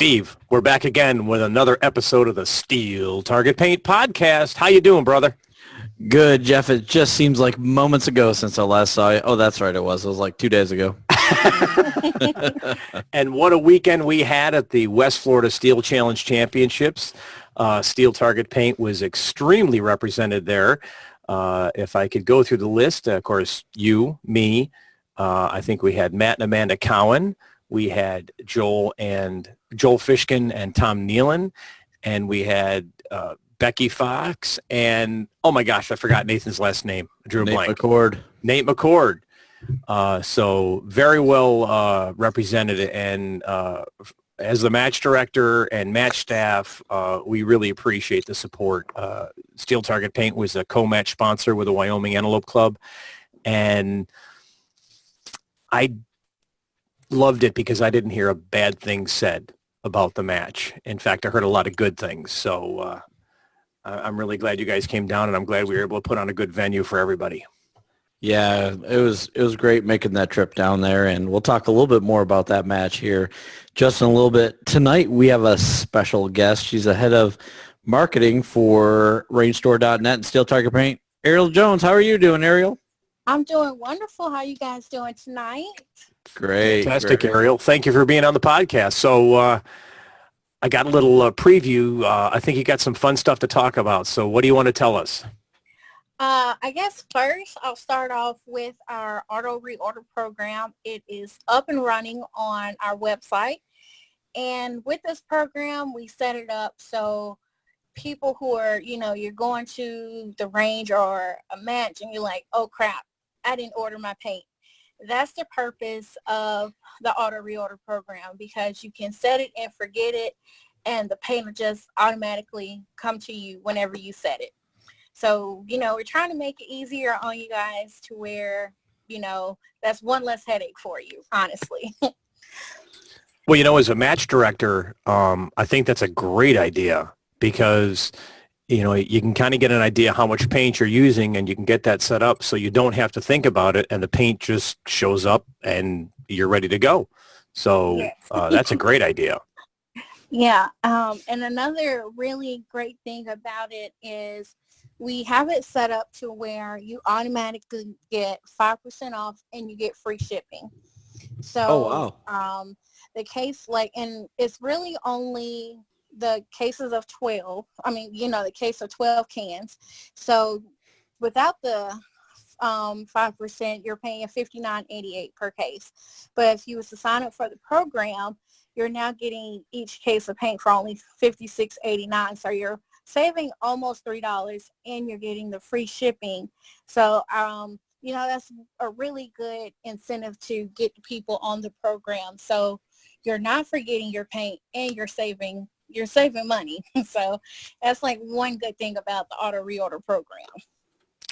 Steve, we're back again with another episode of the Steel Target Paint Podcast. How you doing, brother? Good, Jeff. It just seems like moments ago since I last saw you. Oh, that's right. It was like 2 days ago. And what a weekend we had at the West Florida Steel Challenge Championships. Steel Target Paint was extremely represented there. If I could go through the list, of course, you, me, I think we had Matt and Amanda Cowan. We had Joel Fishkin and Tom Nealon, and we had Becky Fox, and oh my gosh, I forgot Nathan's last name. I drew a blank. Nate McCord. So very well represented, and as the match director and match staff, we really appreciate the support. Steel Target Paint was a co-match sponsor with the Wyoming Antelope Club, and I loved it because I didn't hear a bad thing said about the match. In fact, I heard a lot of good things. So I'm really glad you guys came down, and I'm glad we were able to put on a good venue for everybody. Yeah, it was great making that trip down there, and we'll talk a little bit more about that match here just in a little bit. Tonight we have a special guest. She's the head of marketing for RangeStore.net and Steel Target Paint. Ariel Jones, how are you doing, Ariel? I'm doing wonderful. How are you guys doing tonight? Great. Fantastic, Ariel. Thank you for being on the podcast. So I got a little preview. I think you got some fun stuff to talk about. So what do you want to tell us? I guess first I'll start off with our auto reorder program. It is up and running on our website. And with this program, we set it up so people who are, you're going to the range or a match and you're like, oh crap, I didn't order my paint. That's the purpose of the auto reorder program, because you can set it and forget it, and the paint will just automatically come to you whenever you set it. So, we're trying to make it easier on you guys to where, that's one less headache for you, honestly. Well, as a match director, I think that's a great idea because, you can kind of get an idea how much paint you're using, and you can get that set up so you don't have to think about it, and the paint just shows up and you're ready to go. So yes. That's a great idea. Yeah. And another really great thing about it is we have it set up to where you automatically get 5% off and you get free shipping. So the case, and it's really only the cases of 12. The case of 12 cans. So without the 5%, you're paying $59.88 per case. But if you was to sign up for the program, you're now getting each case of paint for only $56.89. So you're saving almost $3, and you're getting the free shipping. So that's a really good incentive to get people on the program. So you're not forgetting your paint, and you're saving money. So that's one good thing about the auto reorder program.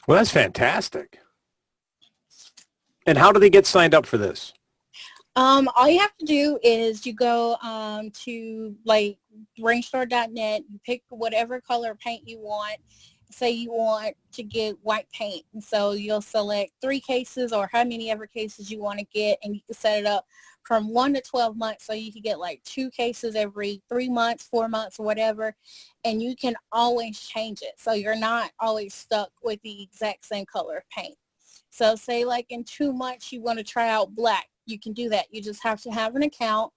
Well, that's fantastic. And how do they get signed up for this? All you have to do is you go to RangeStore.net, you pick whatever color paint you want. Say you want to get white paint, and so you'll select 3 cases or how many ever cases you want to get, and you can set it up from 1 to 12 months, so you can get 2 cases every 3 months, 4 months, or whatever, and you can always change it, so you're not always stuck with the exact same color of paint. So say in 2 months you want to try out black, you can do that. You just have to have an account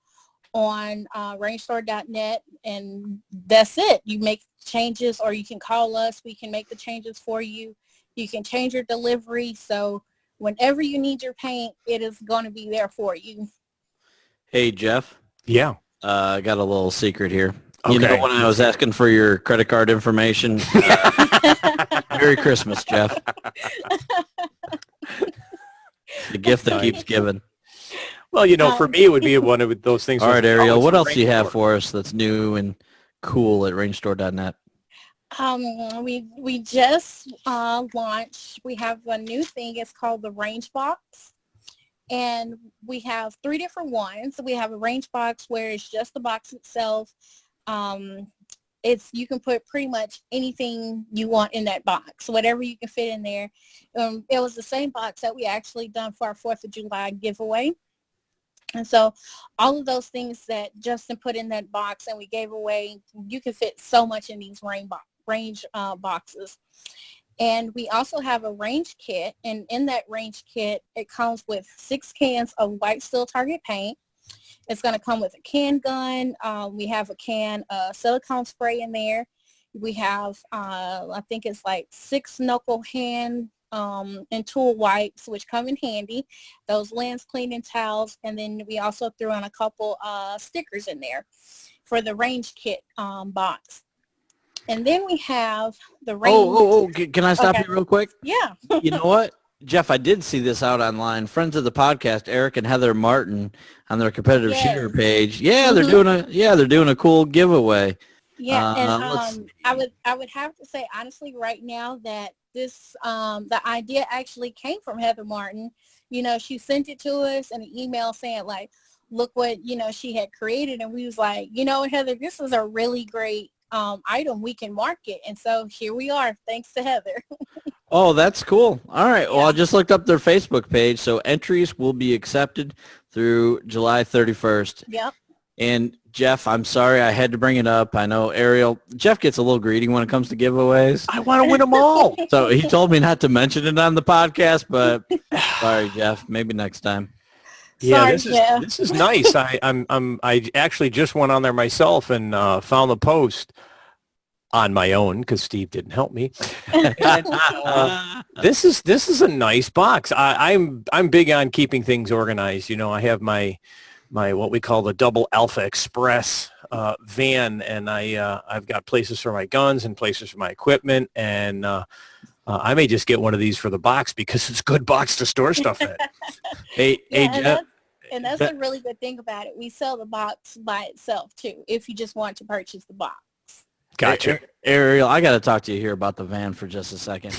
on RangeStore.net, and that's it. You make changes, or you can call us. We can make the changes for you. You can change your delivery. So whenever you need your paint, it is going to be there for you. Hey, Jeff. Yeah. I got a little secret here. Okay. When I was asking for your credit card information, Merry Christmas, Jeff. The gift that keeps giving. Well, for me, it would be one of those things. All right, Ariel, what else do you have for us that's new and cool at RangeStore.net? We just launched. We have a new thing. It's called the Range Box. And we have 3 different ones. We have a Range Box where it's just the box itself. You can put pretty much anything you want in that box, whatever you can fit in there. It was the same box that we actually done for our 4th of July giveaway. And so all of those things that Justin put in that box and we gave away, you can fit so much in these range boxes. And we also have a range kit, and in that range kit, it comes with 6 cans of white steel target paint. It's going to come with a can gun. We have a can of silicone spray in there. We have, I think it's like 6 knuckle hand and tool wipes, which come in handy. Those lens cleaning towels, and then we also threw in a couple stickers in there for the range kit box. And then we have the range. Can I stop you real quick? Yeah. You know what? Jeff, I did see this out online. Friends of the podcast, Eric and Heather Martin, on their competitive shooter page. Yeah, they're doing a cool giveaway. Yeah, and I would have to say honestly right now that this the idea actually came from Heather Martin. You know, she sent it to us in an email saying like, look what she had created, and we was like, Heather, this is a really great item we can market, and so here we are, thanks to Heather. Oh, that's cool. All right. Yeah. Well, I just looked up their Facebook page, so entries will be accepted through July 31st. Yep. And Jeff, I'm sorry I had to bring it up. I know Jeff gets a little greedy when it comes to giveaways. I want to win them all. So he told me not to mention it on the podcast, but sorry, Jeff. Maybe next time. Yeah, this is nice. I actually just went on there myself and found the post on my own because Steve didn't help me. And, this is a nice box. I'm big on keeping things organized. I have my what we call the double Alpha Express van, and I've got places for my guns and places for my equipment, and I may just get one of these for the box because it's a good box to store stuff in. Hey, Jeff. And that's a really good thing about it. We sell the box by itself too, if you just want to purchase the box. Gotcha. Ariel, I got to talk to you here about the van for just a second.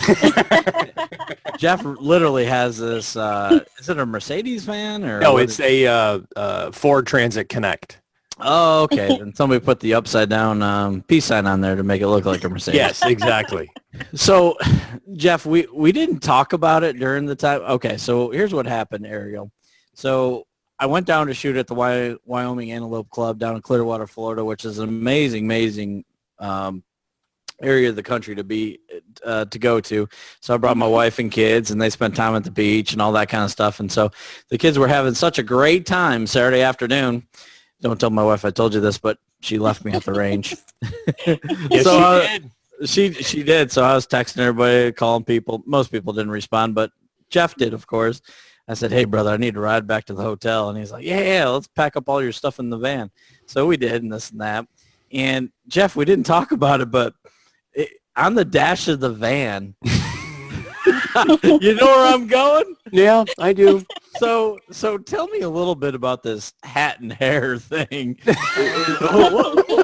Jeff literally has this, is it a Mercedes van? No, it's a Ford Transit Connect. Oh, okay. Then somebody put the upside down peace sign on there to make it look like a Mercedes. Yes, exactly. So, Jeff, we didn't talk about it during the time. Okay, so here's what happened, Ariel. So I went down to shoot at the Wyoming Antelope Club down in Clearwater, Florida, which is an amazing area of the country to go to. So I brought my wife and kids, and they spent time at the beach and all that kind of stuff. And so the kids were having such a great time Saturday afternoon. Don't tell my wife I told you this, but she left me at the range. Yes, so she did. She did. So I was texting everybody, calling people. Most people didn't respond, but Jeff did, of course. I said, hey, brother, I need to ride back to the hotel. And he's like, yeah, let's pack up all your stuff in the van. So we did, and this and that. And, Jeff, we didn't talk about it, but on the dash of the van, you know where I'm going? Yeah, I do. So tell me a little bit about this hat and hair thing.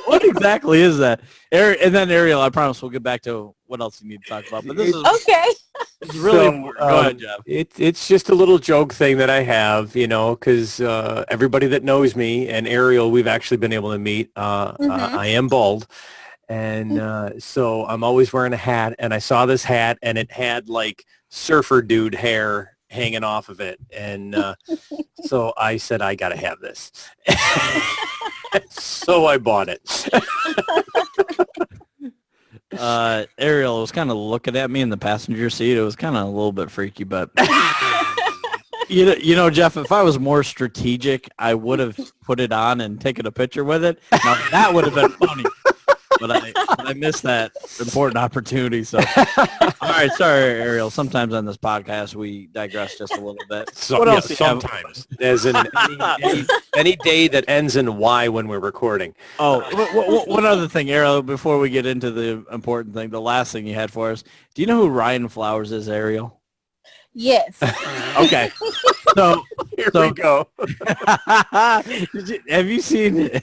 What exactly is that? And then, Ariel, I promise we'll get back to what else you need to talk about. But this is okay. It's really important. Go ahead, Jeff. It's just a little joke thing that I have, because everybody that knows me and Ariel, we've actually been able to meet. I am bald. And so I'm always wearing a hat, and I saw this hat, and it had like surfer dude hair hanging off of it. And so I said, I got to have this. So I bought it. Ariel was kind of looking at me in the passenger seat. It was kind of a little bit freaky, but you know, Jeff, if I was more strategic, I would have put it on and taken a picture with it. Now, that would have been funny. But I missed that important opportunity. So, all right, sorry, Ariel. Sometimes on this podcast we digress just a little bit. So, what else? Sometimes, as in any day that ends in Y when we're recording. Oh, one other thing, Ariel. Before we get into the important thing, the last thing you had for us. Do you know who Ryan Flowers is, Ariel? Yes. Okay. So here we go. Have you seen?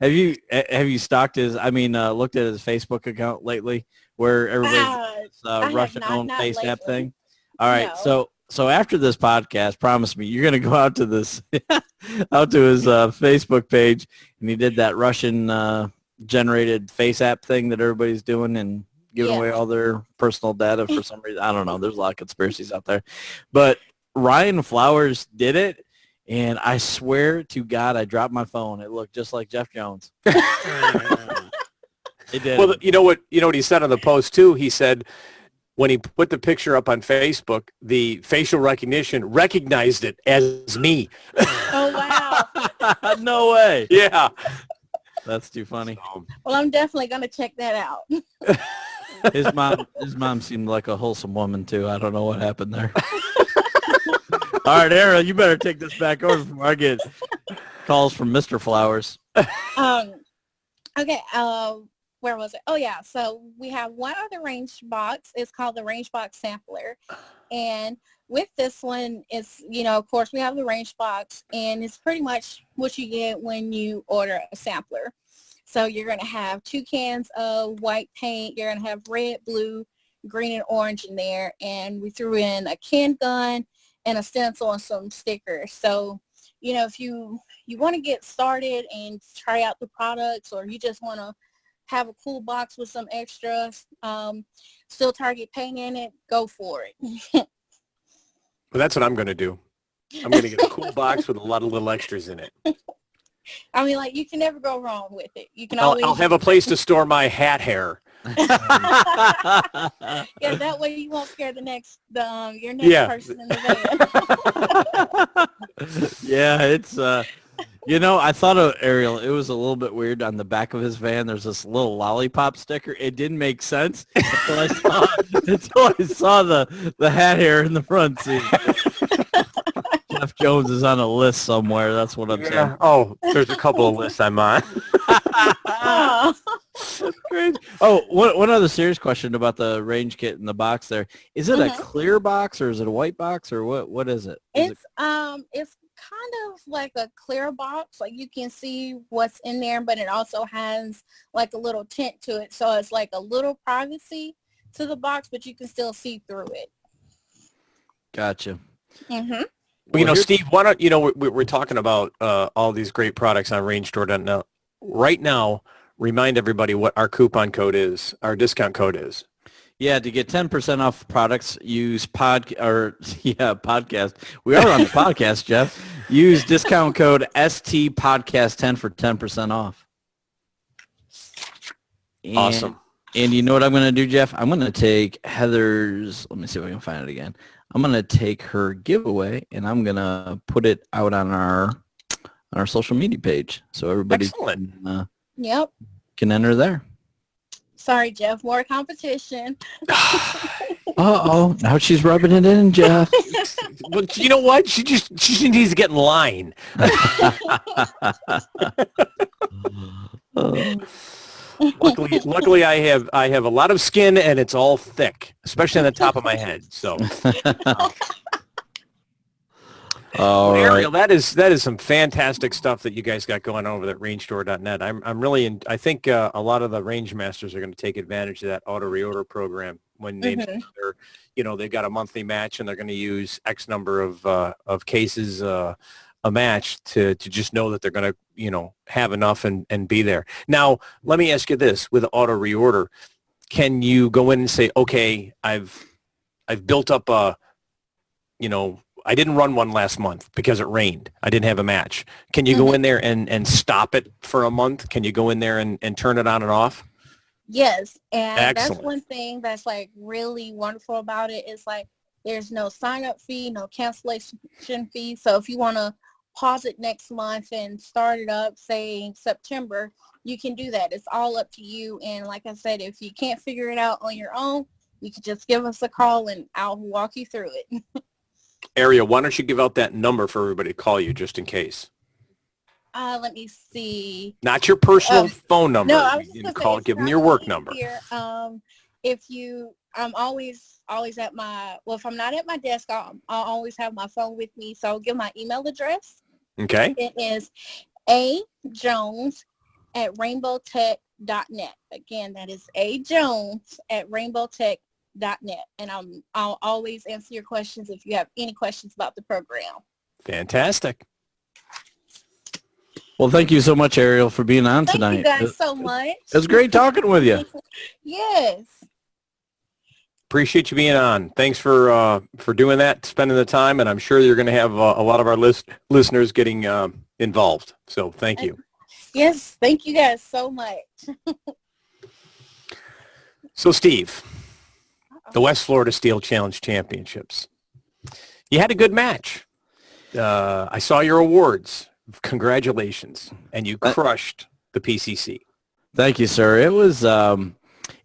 Have you stalked his? Looked at his Facebook account lately, where everybody's Russian-owned face app thing. All right, no. So after this podcast, promise me you're gonna go out to this, out to his Facebook page, and he did that Russian generated face app thing that everybody's doing and giving away all their personal data for some reason. I don't know. There's a lot of conspiracies out there, but Ryan Flowers did it. And I swear to God, I dropped my phone. It looked just like Jeff Jones. It did. Well, you know what he said on the post too? He said when he put the picture up on Facebook, the facial recognition recognized it as me. Oh, wow. No way. Yeah. That's too funny. Well, I'm definitely going to check that out. His mom seemed like a wholesome woman too. I don't know what happened there. All right, Ariel, you better take this back over before I get calls from Mr. Flowers. Okay, where was it? Oh, yeah. So we have one other range box. It's called the Range Box Sampler. And with this one, it's, of course, we have the range box, and it's pretty much what you get when you order a sampler. So you're going to have 2 cans of white paint. You're going to have red, blue, green, and orange in there. And we threw in a can gun and a stencil and some stickers. So, if you want to get started and try out the products, or you just want to have a cool box with some extras, Steel Target paint in it, go for it. Well, that's what I'm going to do. I'm going to get a cool box with a lot of little extras in it. I mean, you can never go wrong with it. You can I'll have a place to store my hat hair. Yeah, that way you won't scare your next person in the van. Yeah, it's I thought of Ariel. It was a little bit weird on the back of his van. There's this little lollipop sticker. It didn't make sense until I saw the hat hair in the front seat. Jeff Jones is on a list somewhere. That's what I'm saying. Oh, there's a couple of lists I'm on. That's crazy. Oh, one other serious question about the range kit in the box there. Is it a clear box or is it a white box or what is it? It's kind of like a clear box. Like you can see what's in there, but it also has like a little tint to it. So it's like a little privacy to the box, but you can still see through it. Gotcha. Mm-hmm. Well, Steve, why don't, we're talking about all these great products on RangeStore.net. Right now, remind everybody what our coupon code is, our discount code is. Yeah, to get 10% off products, use podcast. We are on the podcast, Jeff. Use discount code STPodcast10 for 10% off. Awesome. And you know what I'm going to do, Jeff? I'm going to take Heather's, let me see if I can find it again. I'm going to take her giveaway, and I'm going to put it out on our social media page so everybody can enter there. Sorry, Jeff. More competition. Uh-oh. Now she's rubbing it in, Jeff. Well, you know what? She needs to get in line. Luckily, I have a lot of skin, and it's all thick, especially on the top of my head. So, Ariel, that is some fantastic stuff that you guys got going on over at RangeStore.net. I'm really I think a lot of the range masters are going to take advantage of that auto reorder program when they they've got a monthly match and they're going to use X number of cases a match to just know that they're going to have enough and be there. Now, let me ask you this: with auto reorder, can you go in and say, okay, I've built up I didn't run one last month because it rained. I didn't have a match. Can you go in there and stop it for a month? Can you go in there and turn it on and off? Yes, and Excellent. That's one thing that's really wonderful about it is there's no sign-up fee, no cancellation fee. So if you want to pause it next month and start it up, say in September, you can do that. It's all up to you. And like I said, if you can't figure it out on your own, you can just give us a call and I'll walk you through it. Ariel, why don't you give out that number for everybody to call you just in case? Let me see. Not your personal phone number. No, I was just you gonna call, say, give them your work number. I'm always at my, if I'm not at my desk, I'll always have my phone with me. So I'll give my email address. Okay. It is ajones@rainbowtech.net. Again, that is ajones@rainbowtech.net. And I'll always answer your questions if you have any questions about the program. Fantastic. Well, thank you so much, Ariel, for being on tonight. Thank you guys so much. It was great talking with you. Yes. Appreciate you being on. Thanks for doing that, spending the time, and I'm sure you're going to have a lot of our listeners getting involved. So thank you. Yes, thank you guys so much. So Steve, the West Florida Steel Challenge Championships. You had a good match. I saw your awards. Congratulations. And you crushed the PCC. Thank you, sir. It was,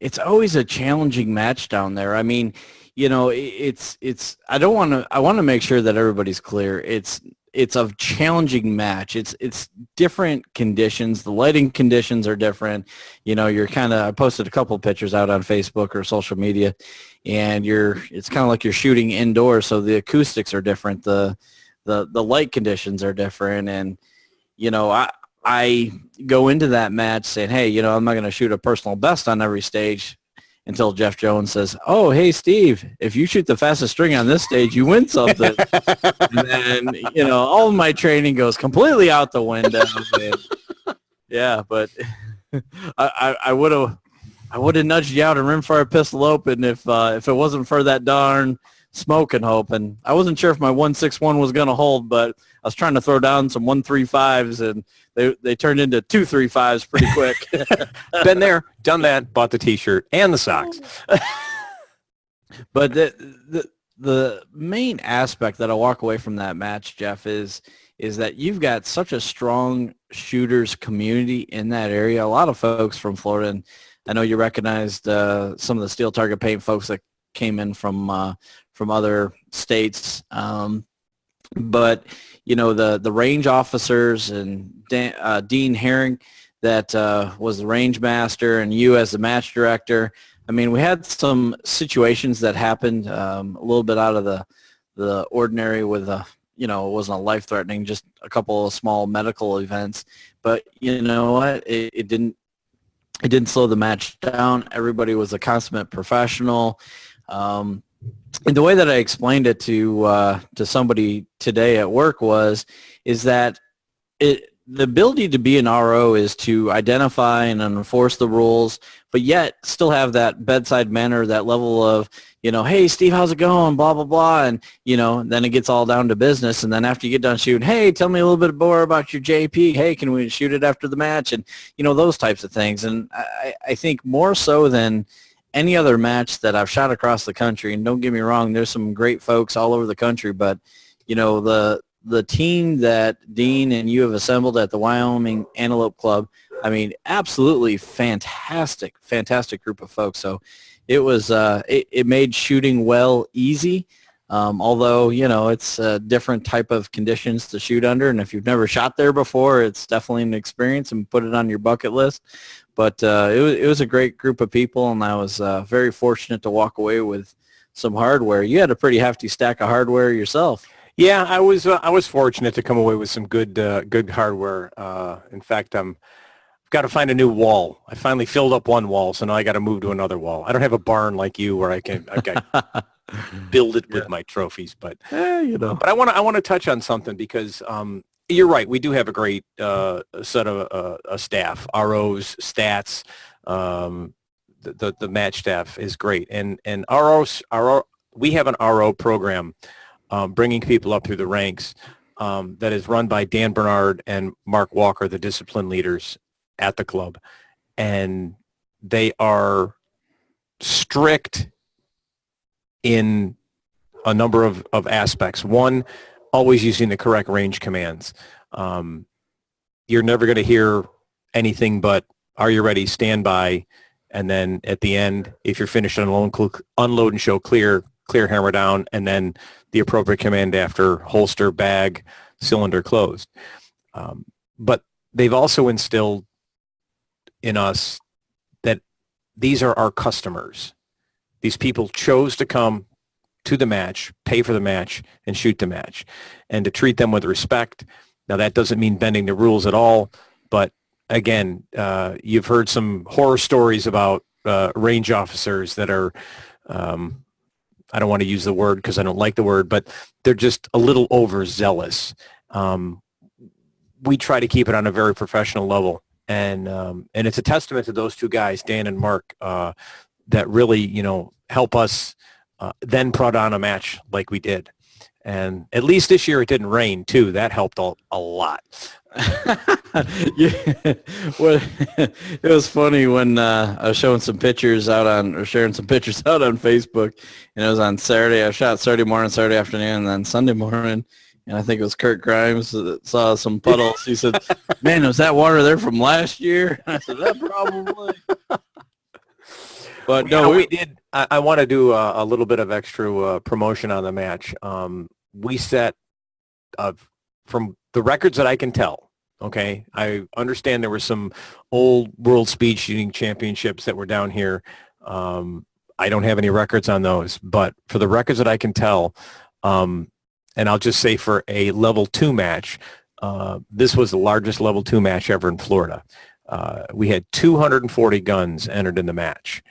it's always a challenging match down there. I mean, you know, I want to make sure that everybody's clear. It's a challenging match. It's different conditions. The lighting conditions are different. You know, I posted a couple of pictures out on Facebook or social media, and it's kind of like you're shooting indoors. So the acoustics are different. The light conditions are different. And, you know, I go into that match saying, hey, you know, I'm not going to shoot a personal best on every stage until Jeff Jones says, oh, hey, Steve, if you shoot the fastest string on this stage, you win something. And then, you know, all of my training goes completely out the window. And, yeah, but I would have nudged you out and rimfire pistol open if it wasn't for that darn smoking hope. And I wasn't sure if my 161 was going to hold, but I was trying to throw down some 135s, and they turned into 235s pretty quick. Been there, done that, bought the T-shirt and the socks. But the main aspect that I walk away from that match, Jeff, is that you've got such a strong shooters community in that area. A lot of folks from Florida, and I know you recognized some of the Steel Target Paint folks that came in from other states. But, you know, the range officers and Dean Herring that was the range master, and you as the match director. I mean, we had some situations that happened a little bit out of the ordinary with you know, it wasn't a life-threatening, just a couple of small medical events. But you know what? It didn't slow the match down. Everybody was a consummate professional. And the way that I explained it to somebody today at work is that the ability to be an RO is to identify and enforce the rules, but yet still have that bedside manner, that level of, you know, hey, Steve, how's it going, blah, blah, blah. And, you know, then it gets all down to business. And then after you get done shooting, hey, tell me a little bit more about your JP. Hey, can we shoot it after the match? And, you know, those types of things. And I think more so than any other match that I've shot across the country, and don't get me wrong, there's some great folks all over the country, but, you know, the team that Dean and you have assembled at the Wyoming Antelope Club, I mean, absolutely fantastic group of folks. So it was it made shooting well easy, although, you know, it's a different type of conditions to shoot under, and if you've never shot there before, it's definitely an experience, and put it on your bucket list. But it was a great group of people, and I was very fortunate to walk away with some hardware. You had a pretty hefty stack of hardware yourself. Yeah, I was fortunate to come away with some good hardware. In fact, I've got to find a new wall. I finally filled up one wall, so now I got to move to another wall. I don't have a barn like you where I've got build it with my trophies, but you know. But I want to touch on something because you're right. We do have a great set of a staff, ROs, stats. The match staff is great, and we have an RO program. Bringing people up through the ranks that is run by Dan Bernard and Mark Walker, the discipline leaders at the club. And they are strict in a number of aspects. One, always using the correct range commands. You're never going to hear anything but, are you ready, stand by, and then at the end, if you're finished unload and show clear hammer down, and then the appropriate command after holster, bag, cylinder closed. But they've also instilled in us that these are our customers. These people chose to come to the match, pay for the match, and shoot the match, and to treat them with respect. Now, that doesn't mean bending the rules at all, but again, you've heard some horror stories about range officers that are I don't want to use the word because I don't like the word, but they're just a little overzealous. We try to keep it on a very professional level, and it's a testament to those two guys, Dan and Mark. that really, help us then put on a match like we did. And at least this year it didn't rain too. That helped a lot. Yeah, well, it was funny when I was showing some pictures out on, or sharing some pictures out on Facebook, and it was on Saturday. I shot Saturday morning, Saturday afternoon, and then Sunday morning, and I think it was Kurt Grimes that saw some puddles. He said, "Man, was that water there from last year?" I said, "That probably." But no, we did. I want to do a little bit of extra promotion on the match. We set, from the records that I can tell, okay, I understand there were some old World Speed Shooting Championships that were down here. I don't have any records on those, but for the records that I can tell, and I'll just say for a level 2 match, this was the largest level 2 match ever in Florida. We had 240 guns entered in the match,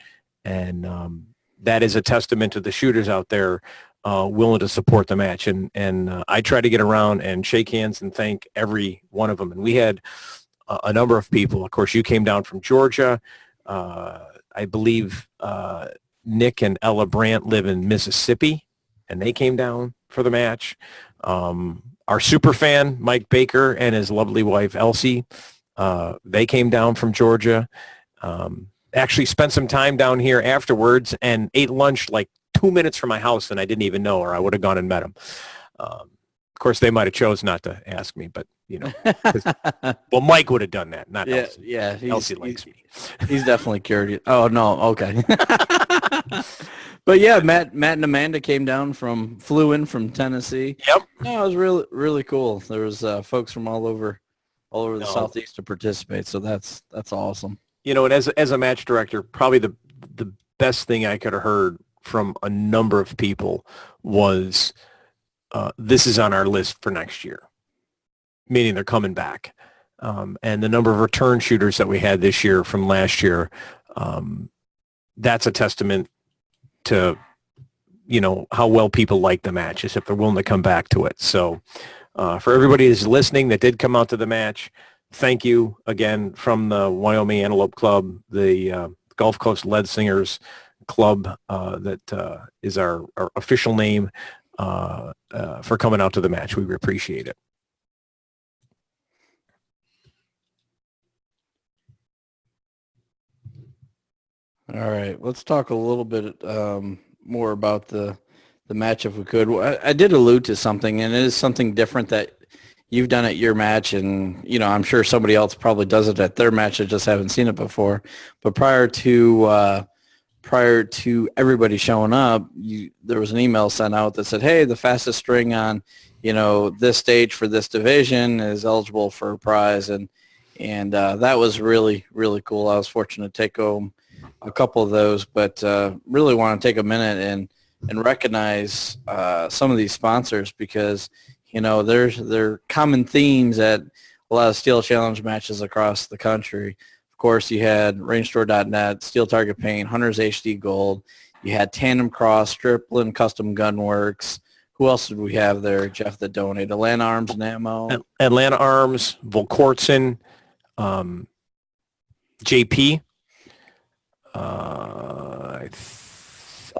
and that is a testament to the shooters out there willing to support the match. And I try to get around and shake hands and thank every one of them. And we had a number of people. Of course, you came down from Georgia. I believe Nick and Ella Brandt live in Mississippi, and they came down for the match. Our super fan, Mike Baker, and his lovely wife, Elsie, they came down from Georgia. Actually spent some time down here afterwards and ate lunch like 2 minutes from my house, and I didn't even know, or I would have gone and met them. Of course, they might have chose not to ask me, but, well, Mike would have done that, not Elsie. Yeah, Elsie likes me. He's definitely curious. Oh, no, okay. But yeah, Matt and Amanda flew in from Tennessee. Yep. Yeah, it was really, really cool. There was folks from all over the Southeast to participate, so that's awesome. And as a match director, probably the best thing I could have heard from a number of people was, this is on our list for next year, meaning they're coming back. And the number of return shooters that we had this year from last year, that's a testament to, how well people like the matches, if they're willing to come back to it. So for everybody that's listening that did come out to the match, thank you again from the Wyoming Antelope Club, the Gulf Coast Lead Singers Club, that is our official name, for coming out to the match. We appreciate it. All right, let's talk a little bit more about the match if we could. I did allude to something, and it is something different that you've done at your match, and I'm sure somebody else probably does it at their match. I just haven't seen it before. But prior to everybody showing up, there was an email sent out that said, "Hey, the fastest string on this stage for this division is eligible for a prize," and that was really, really cool. I was fortunate to take home a couple of those, but really want to take a minute and recognize some of these sponsors, because there are common themes at a lot of Steel Challenge matches across the country. Of course, you had RangeStore.net, Steel Target Paint, Hunter's HD Gold. You had Tandem Cross, Striplin Custom Gunworks. Who else did we have there, Jeff, that donated? Atlanta Arms and Ammo. Atlanta Arms, Volkortsen, JP.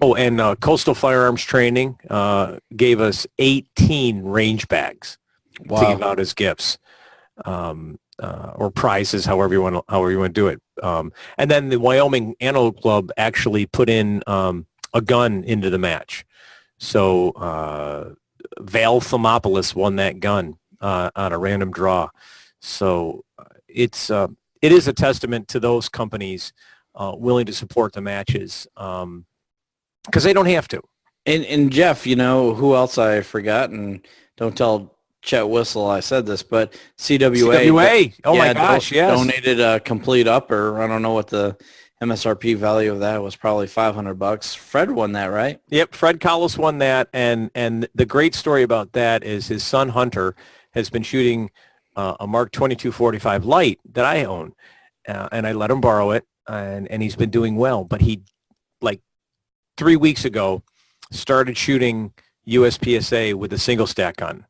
And Coastal Firearms Training gave us 18 range bags to give out as gifts, or prizes, however you want to do it. And then the Wyoming Antelope Club actually put in a gun into the match. So Val Thermopolis won that gun on a random draw. So it is a testament to those companies willing to support the matches, because they don't have to. And Jeff, who else I forgot, and don't tell Chet Whistle I said this, but CWA. Oh my gosh, yes. Donated a complete upper. I don't know what the MSRP value of that was, probably $500. Fred won that, right? Yep, Fred Collis won that, and the great story about that is his son Hunter has been shooting a Mark 2245 light that I own, and I let him borrow it, and he's been doing well. But he, like 3 weeks ago, started shooting USPSA with a single stack gun.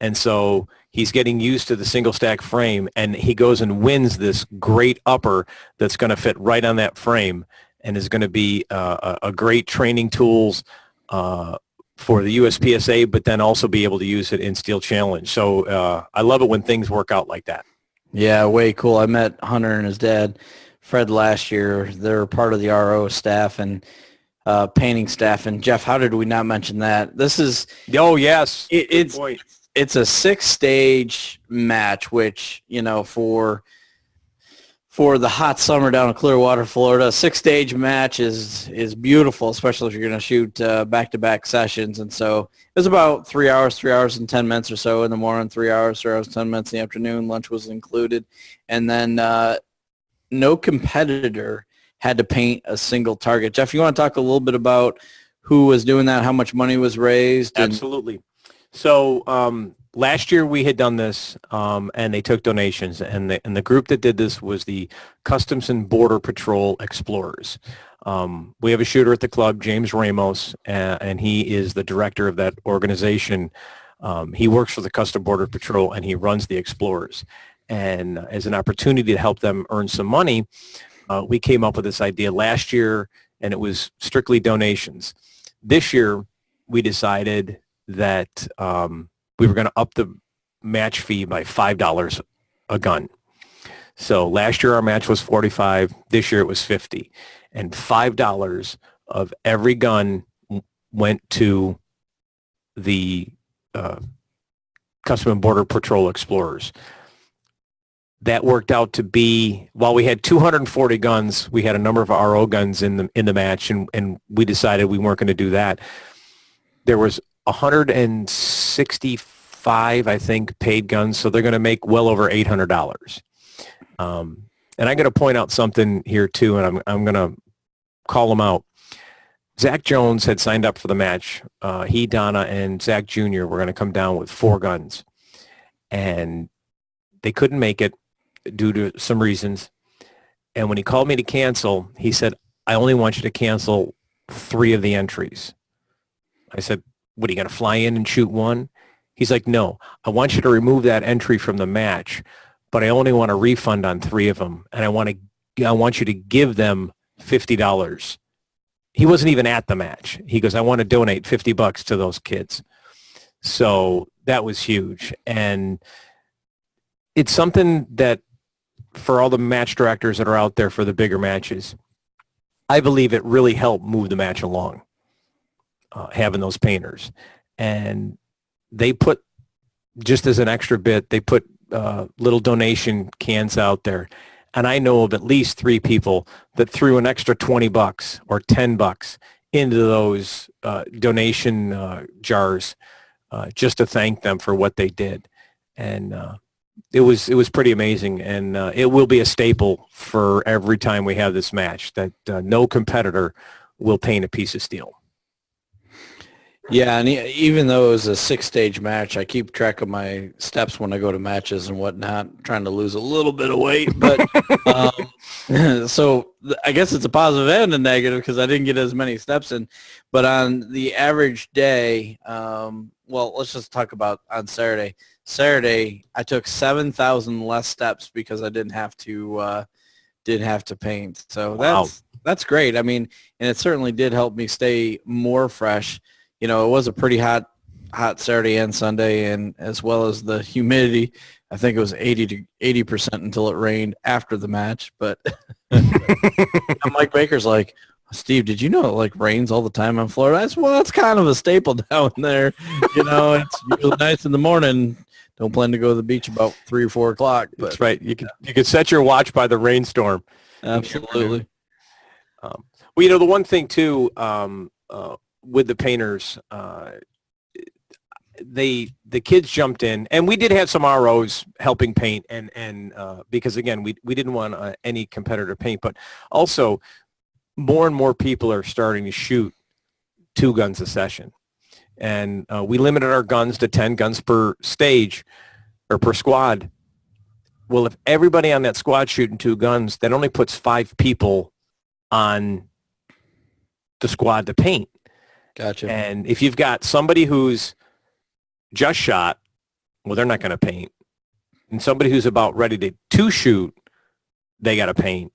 And so he's getting used to the single stack frame, and he goes and wins this great upper that's going to fit right on that frame. and is going to be a great training tools for the USPSA, but then also be able to use it in Steel Challenge. So I love it when things work out like that. Yeah, way cool. I met Hunter and his dad, Fred, last year. They're part of the RO staff and painting staff. And Jeff, how did we not mention that? This is Oh yes, it's a 6-stage match, which, you know, for the hot summer down in Clearwater, Florida, a 6-stage match is beautiful, especially if you're going to shoot back-to-back sessions. And so it was about 3 hours and 10 minutes or so in the morning, 3 hours, 10 minutes in the afternoon. Lunch was included. And then no competitor had to paint a single target. Jeff, you want to talk a little bit about who was doing that, how much money was raised? Absolutely. So last year we had done this, and they took donations, and the group that did this was the Customs and Border Patrol Explorers. We have a shooter at the club, James Ramos, and he is the director of that organization. He works for the Customs Border Patrol, and he runs the Explorers. And as an opportunity to help them earn some money, we came up with this idea last year, and it was strictly donations. This year, we decided that we were going to up the match fee by $5 a gun. So last year our match was $45. This year it was $50, and $5 of every gun went to the Customs and Border Patrol Explorers. That worked out to be, while we had 240 guns, we had a number of RO guns in the match, and we decided we weren't going to do that. There was 165, I think, paid guns, so they're going to make well over $800. And I'm going to point out something here too, and I'm going to call them out. Zach Jones had signed up for the match. He, Donna, and Zach Jr. were going to come down with 4 guns, and they couldn't make it due to some reasons. And when he called me to cancel, he said, "I only want you to cancel 3 of the entries." I said, "What, are you going to fly in and shoot 1?" He's like, "No, I want you to remove that entry from the match, but I only want a refund on 3 of them, and I want you to give them $50. He wasn't even at the match. He goes, "I want to donate $50 to those kids." So that was huge. And it's something that, for all the match directors that are out there for the bigger matches, I believe it really helped move the match along. Having those painters, and they put, just as an extra bit, they put little donation cans out there, and I know of at least 3 people that threw an extra $20 or $10 into those donation jars just to thank them for what they did. And it was pretty amazing, and it will be a staple for every time we have this match, that no competitor will paint a piece of steel. Yeah, and even though it was a 6-stage match, I keep track of my steps when I go to matches and whatnot, trying to lose a little bit of weight. But so I guess it's a positive and a negative because I didn't get as many steps in. But on the average day, well, let's just talk about on Saturday. Saturday, I took 7,000 less steps because I didn't have to paint. So wow. That's great. I mean, and it certainly did help me stay more fresh. You know, it was a pretty hot Saturday and Sunday, and as well as the humidity. I think it was 80% until it rained after the match. But Mike Baker's like, "Steve, did you know it like rains all the time in Florida?" I said, "Well, that's kind of a staple down there. You know, it's usually nice in the morning. Don't plan to go to the beach about 3 or 4 o'clock." But, that's right. You could set your watch by the rainstorm. Absolutely. Well, you know, the one thing too, with the painters, the kids jumped in, and we did have some ROs helping paint, and because again, we didn't want any competitor paint, but also more and more people are starting to shoot 2 guns a session, and we limited our guns to 10 guns per stage or per squad. Well, if everybody on that squad shooting 2 guns, that only puts 5 people on the squad to paint. Gotcha. And if you've got somebody who's just shot, well, they're not going to paint. And somebody who's about ready to shoot, they got to paint.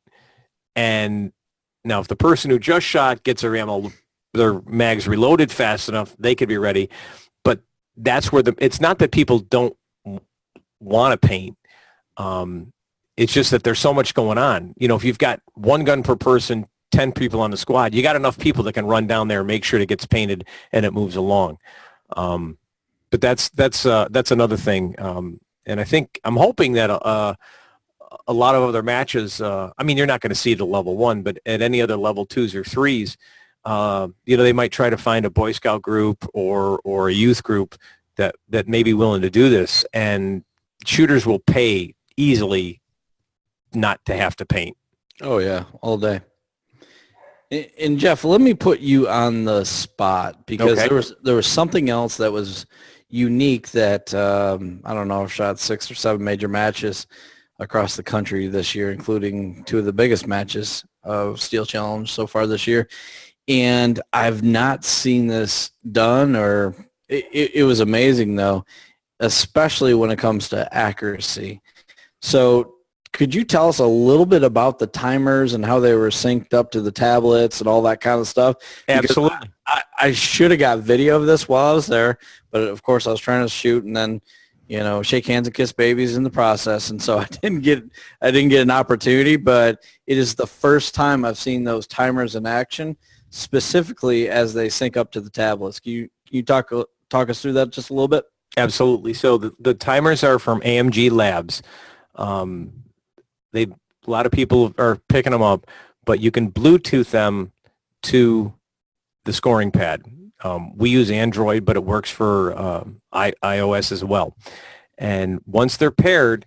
And Now, if the person who just shot gets their mags reloaded fast enough, they could be ready. But that's where it's not that people don't want to paint. It's just that there's so much going on. If you've got one gun per person, 10 people on the squad, you got enough people that can run down there and make sure it gets painted and it moves along. But that's another thing. And I'm hoping that a lot of other matches, you're not going to see it at level 1, but at any other level 2s or 3s, they might try to find a Boy Scout group or a youth group that may be willing to do this. And shooters will pay easily not to have to paint. Oh, yeah, all day. And Jeff, let me put you on the spot because there was something else that was unique that, I don't know, shot 6 or 7 major matches across the country this year, including 2 of the biggest matches of Steel Challenge so far this year. And I've not seen this done, or it was amazing, though, especially when it comes to accuracy. So could you tell us a little bit about the timers and how they were synced up to the tablets and all that kind of stuff? Because Absolutely. I should have got video of this while I was there, but of course I was trying to shoot and then, shake hands and kiss babies in the process. And so I didn't get an opportunity, but it is the first time I've seen those timers in action, specifically as they sync up to the tablets. Can you talk us through that just a little bit? Absolutely. So the timers are from AMG Labs. A lot of people are picking them up, but you can Bluetooth them to the scoring pad. We use Android, but it works for iOS as well. And once they're paired,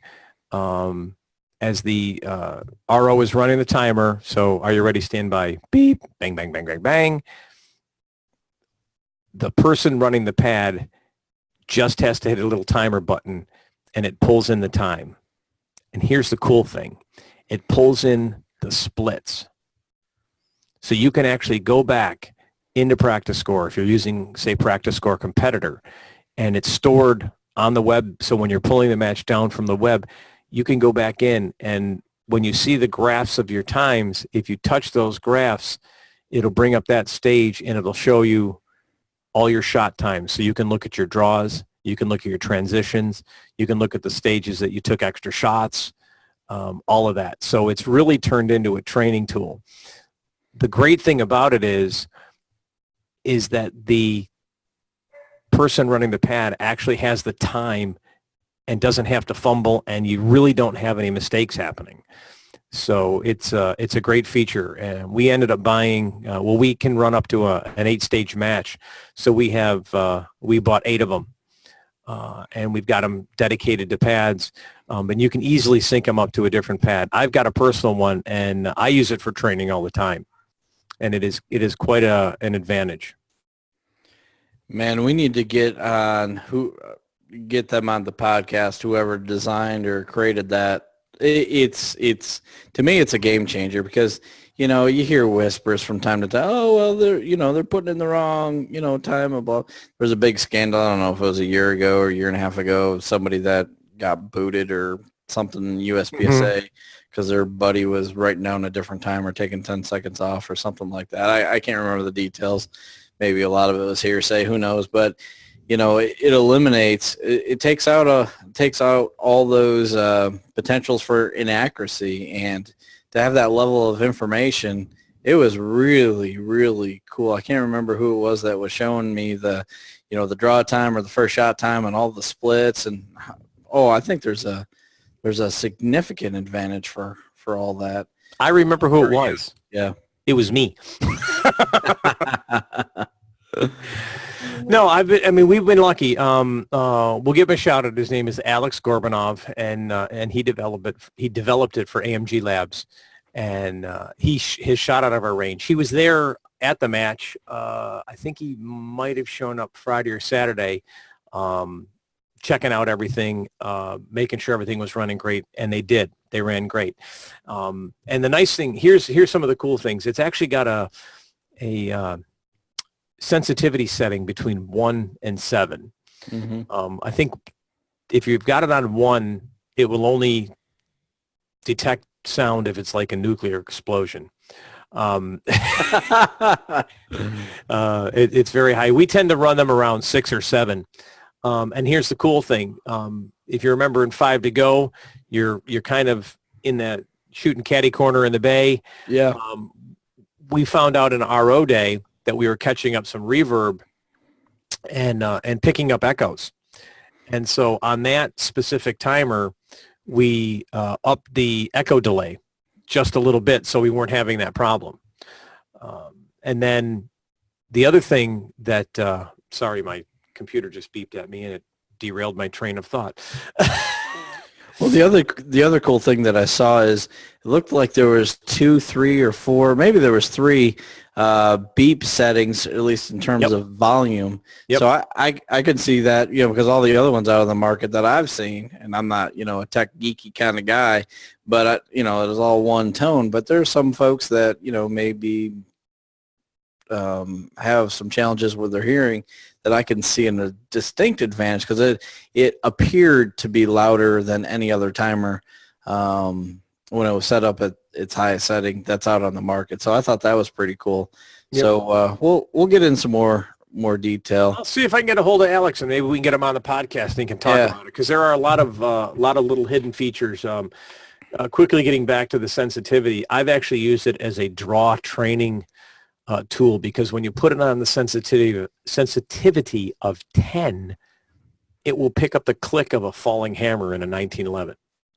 as the RO is running the timer, so are you ready? Stand by. Beep, bang, bang, bang, bang, bang. The person running the pad just has to hit a little timer button, and it pulls in the time. And here's the cool thing. It pulls in the splits. So you can actually go back into Practice Score if you're using, say, Practice Score Competitor, and it's stored on the web. So when you're pulling the match down from the web, you can go back in, and when you see the graphs of your times, if you touch those graphs, it'll bring up that stage, and it'll show you all your shot times. So you can look at your draws, you can look at your transitions, you can look at the stages that you took extra shots, all of that. So it's really turned into a training tool. The great thing about it is that the person running the pad actually has the time and doesn't have to fumble, and you really don't have any mistakes happening. So it's a great feature, and we ended up buying. We can run up to an 8-stage match, so we bought 8 of them, and we've got them dedicated to pads, and you can easily sync them up to a different pad. I've got a personal one, and I use it for training all the time, and it is quite an advantage. Man, we need to get them on the podcast. Whoever designed or created that. It's to me it's a game changer because you hear whispers from time to time. Oh well, they're putting in the wrong time. About there's a big scandal. I don't know if it was a year ago or a year and a half ago. Somebody that got booted or something in USPSA because their buddy was writing down a different time or taking 10 seconds off or something like that. I can't remember the details. Maybe a lot of it was hearsay. Who knows? But it eliminates. It takes out all those potentials for inaccuracy, and to have that level of information, it was really, really cool. I can't remember who it was that was showing me the draw time or the first shot time and all the splits, and I think there's a significant advantage for all that. I remember who it was. Yeah, it was me. No, we've been lucky. We'll give him a shout out. His name is Alex Gorbanov, and he developed it for AMG Labs, and his shot out of our range. He was there at the match. I think he might have shown up Friday or Saturday, checking out everything, making sure everything was running great, and they did. They ran great. And the nice thing, here's some of the cool things. It's actually got a sensitivity setting between 1 and 7. Mm-hmm. I think if you've got it on 1, it will only detect sound if it's like a nuclear explosion. It's very high. We tend to run them around 6 or 7. And here's the cool thing. If you remember in 5 to go, you're kind of in that shooting caddy corner in the bay. Yeah. We found out in RO day that we were catching up some reverb and picking up echoes. And so on that specific timer, we upped the echo delay just a little bit so we weren't having that problem. And then the other thing that, sorry, my computer just beeped at me and it derailed my train of thought. Well, the other cool thing that I saw is it looked like there was 2, 3, or 4, maybe there was 3 beep settings, at least in terms of volume. Yep. So I could see that, because all the other ones out of the market that I've seen, and I'm not, a tech geeky kind of guy, but, it is all one tone. But there's some folks that, maybe have some challenges with their hearing that I can see in a distinct advantage because it appeared to be louder than any other timer when it was set up at its highest setting that's out on the market. So I thought that was pretty cool. Yep. So we'll get in some more detail. I'll see if I can get a hold of Alex and maybe we can get him on the podcast and he can talk about it because there are a lot of little hidden features. Quickly getting back to the sensitivity, I've actually used it as a draw training tool because when you put it on the sensitivity of 10, it will pick up the click of a falling hammer in a 1911.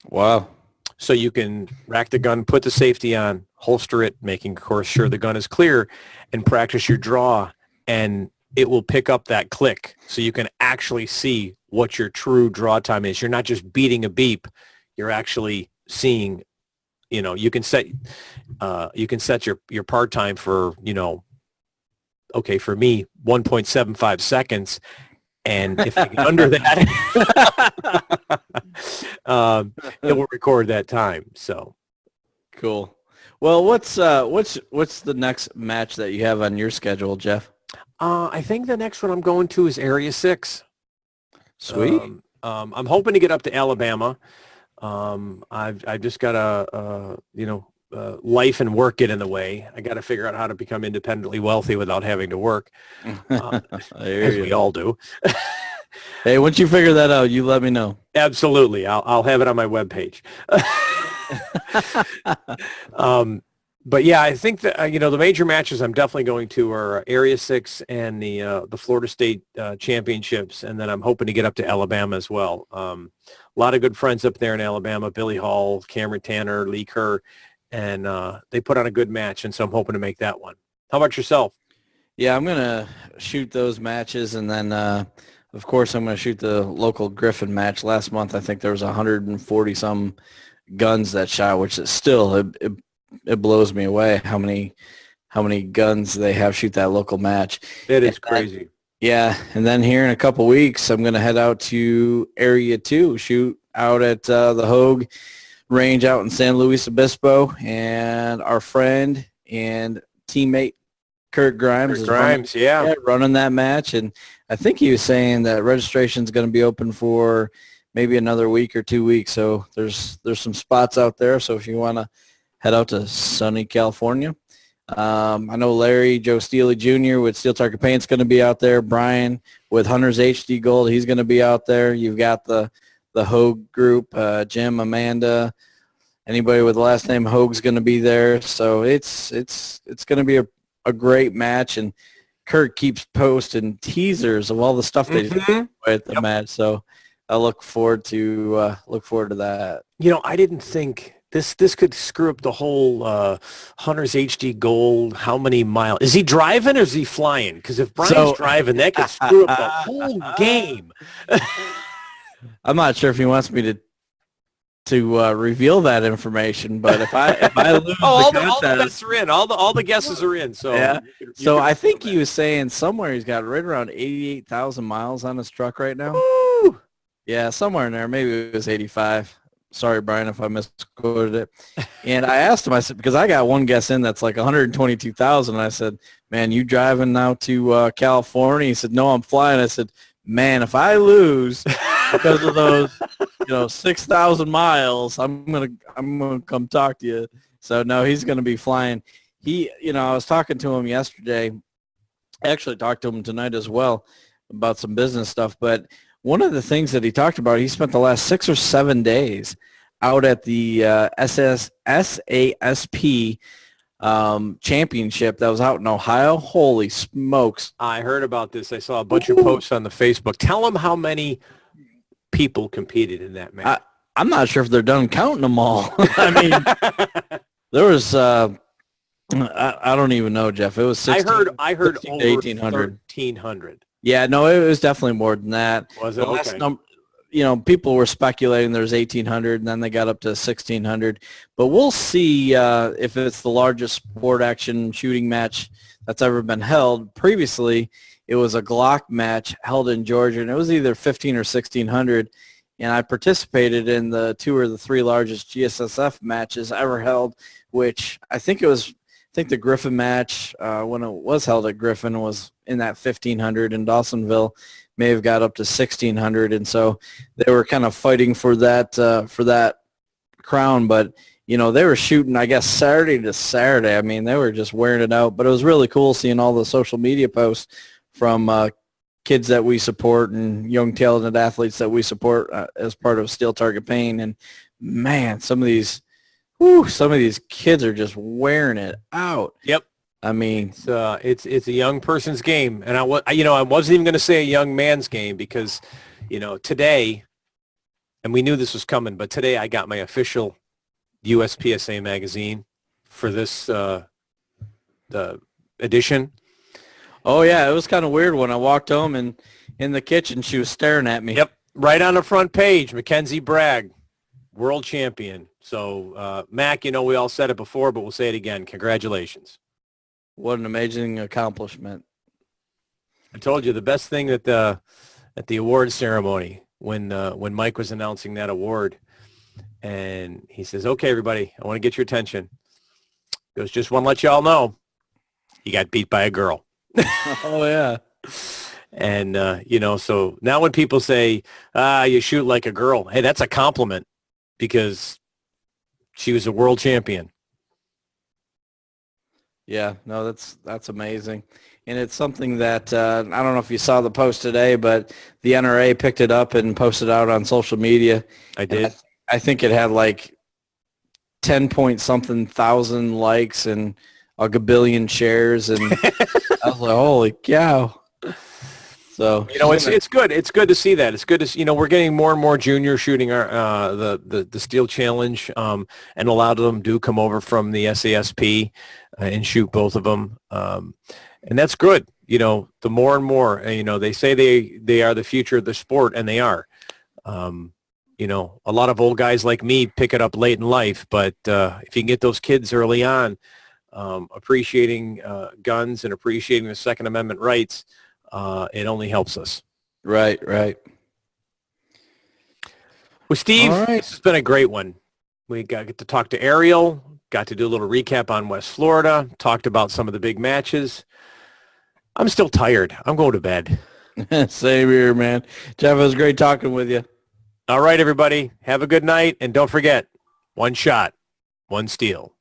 Wow. So you can rack the gun, put the safety on, holster it, making, of course, sure the gun is clear, and practice your draw, and it will pick up that click so you can actually see what your true draw time is. You're not just beating a beep. You're actually seeing, you can set your part time for, okay, for me, 1.75 seconds. And if I get under that, it will record that time. So cool. Well, what's the next match that you have on your schedule, Jeff? I think the next one I'm going to is Area 6. Sweet. I'm hoping to get up to Alabama. I've just got a life and work get in the way. I got to figure out how to become independently wealthy without having to work, as we all do. Hey, once you figure that out, you let me know. Absolutely. I'll have it on my webpage. But yeah, I think that, the major matches I'm definitely going to are Area 6 and the Florida State Championships. And then I'm hoping to get up to Alabama as well. A lot of good friends up there in Alabama, Billy Hall, Cameron Tanner, Lee Kerr, and they put on a good match. And so I'm hoping to make that one. How about yourself? Yeah, I'm going to shoot those matches. And then, of course, I'm going to shoot the local Griffin match. Last month, I think there was 140-some guns that shot, which is still, it blows me away how many guns they have shoot that local match. It is crazy. Yeah, and then here in a couple weeks, I'm going to head out to Area 2, shoot out at the Hogue range out in San Luis Obispo, and our friend and teammate Kurt Grimes is running that match, and I think he was saying that registration is going to be open for maybe another week or 2 weeks, so there's some spots out there, so if you want to head out to sunny California. I know Larry, Joe Steely Jr. with Steel Target Paint's going to be out there. Brian with Hunter's HD Gold, he's going to be out there. You've got the Hogue group, Jim, Amanda, anybody with the last name Hogue's going to be there. So it's going to be a great match, and Kurt keeps posting teasers of all the stuff they do at the match. So I look forward to that. I didn't think this could screw up the whole Hunter's HD Gold. How many miles? Is he driving or is he flying? Because if Brian's driving, that could screw up the whole game. I'm not sure if he wants me to reveal that information, but if I lose all the guests are in. All the guesses are in. So yeah. I think he was saying somewhere he's got right around 88,000 miles on his truck right now. Woo! Yeah, somewhere in there. Maybe it was 85. Sorry, Brian, if I misquoted it. And I asked him, I said, because I got one guess in that's like 122,000. I said, man, you driving now to California? He said, no, I'm flying. I said, man, if I lose because of those, 6,000 miles, I'm gonna come talk to you. So no, he's gonna be flying. I was talking to him yesterday. I actually talked to him tonight as well about some business stuff. But one of the things that he talked about, he spent the last 6 or 7 days out at the SASP championship that was out in Ohio. Holy smokes. I heard about this. I saw a bunch of posts on the Facebook. Tell them how many people competed in that match. I'm not sure if they're done counting them all. I mean, there was I don't even know, Jeff. It was 16, I heard over 1,800. 1,300. Yeah, no, it was definitely more than that. Was it? The last Okay. number, people were speculating there's 1,800, and then they got up to 1,600. But we'll see if it's the largest sport action shooting match that's ever been held. Previously, it was a Glock match held in Georgia, and it was either 1,500 or 1,600. And I participated in the 2 or the 3 largest GSSF matches ever held, which I think the Griffin match, when it was held at Griffin, was in that 1,500, and Dawsonville may have got up to 1,600. And so they were kind of fighting for that crown. But, they were shooting, I guess, Saturday to Saturday. I mean, they were just wearing it out. But it was really cool seeing all the social media posts from kids that we support and young talented athletes that we support as part of Steel Target Paint. And, man, some of these kids are just wearing it out. Yep. I mean, it's a young person's game, and I wasn't even going to say a young man's game because, today, and we knew this was coming, but today I got my official USPSA magazine for this the edition. Oh yeah, it was kind of weird when I walked home and in the kitchen she was staring at me. Yep, right on the front page, Mackenzie Bragg, world champion. So, Mac, we all said it before, but we'll say it again. Congratulations. What an amazing accomplishment. I told you the best thing at the award ceremony when Mike was announcing that award, and he says, "Okay, everybody, I want to get your attention." He goes, "Just want to let you all know, he got beat by a girl." Oh, yeah. And, so now when people say, you shoot like a girl, hey, that's a compliment because she was a world champion. Yeah, no, that's amazing. And it's something that, I don't know if you saw the post today, but the NRA picked it up and posted out on social media. I did. I think it had like 10 point something thousand likes and a gabillion shares. And I was like, holy cow. So, it's good. It's good to see that. It's good to see, we're getting more and more juniors shooting our the Steel Challenge, and a lot of them do come over from the SASP and shoot both of them. And that's good. The more and more, they say they are the future of the sport, and they are. A lot of old guys like me pick it up late in life, but if you can get those kids early on, appreciating guns and appreciating the Second Amendment rights, it only helps us. Right. Well, Steve, All right. This has been a great one. We get to talk to Ariel, got to do a little recap on West Florida, talked about some of the big matches. I'm still tired. I'm going to bed. Same here, man. Jeff, it was great talking with you. All right, everybody. Have a good night. And don't forget, one shot, one steel.